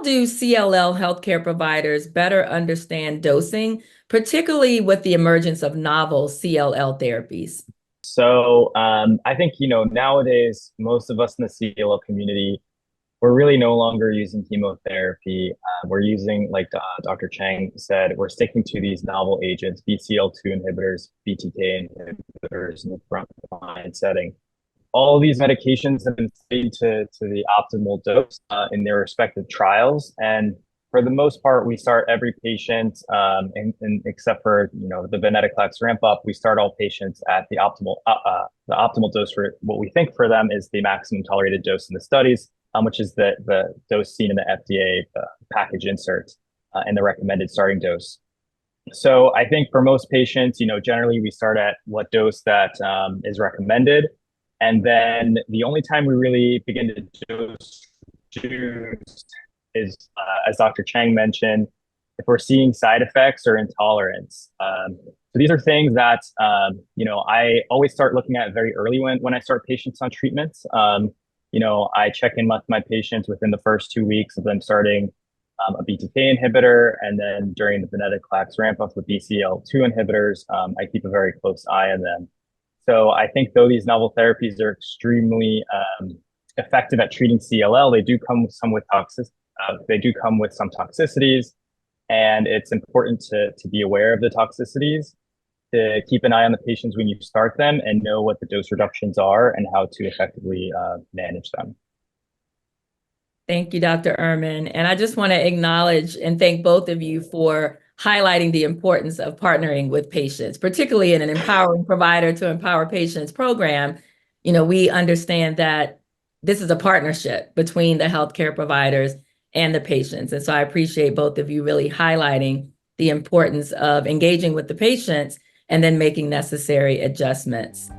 do CLL healthcare providers better understand dosing, particularly with the emergence of novel CLL therapies? I think, nowadays, most of us in the CLL community, we're really no longer using chemotherapy. We're using, like Dr. Chang said, we're sticking to these novel agents, BCL2 inhibitors, BTK inhibitors in the frontline setting. All of these medications have been studied to the optimal dose in their respective trials. And for the most part, we start every patient, except for the venetoclax ramp up, we start all patients at the optimal dose for what we think for them is the maximum tolerated dose in the studies, which is the dose seen in the FDA package insert and the recommended starting dose. So I think for most patients, generally we start at what dose that is recommended. And then the only time we really begin to dose choose is, as Dr. Chang mentioned, if we're seeing side effects or intolerance. So these are things that, I always start looking at very early when I start patients on treatments. I check in with my patients within the first 2 weeks of them starting a BTK inhibitor, and then during the venetoclax ramp up with BCL2 inhibitors, I keep a very close eye on them. So I think though these novel therapies are extremely effective at treating CLL, they do come with some toxicities, and it's important to be aware of the toxicities, to keep an eye on the patients when you start them and know what the dose reductions are and how to effectively manage them. Thank you, Dr. Ermann. And I just want to acknowledge and thank both of you for highlighting the importance of partnering with patients, particularly in an Empowering Provider to Empower Patients program. We understand that this is a partnership between the healthcare providers and the patients. And so I appreciate both of you really highlighting the importance of engaging with the patients and then making necessary adjustments.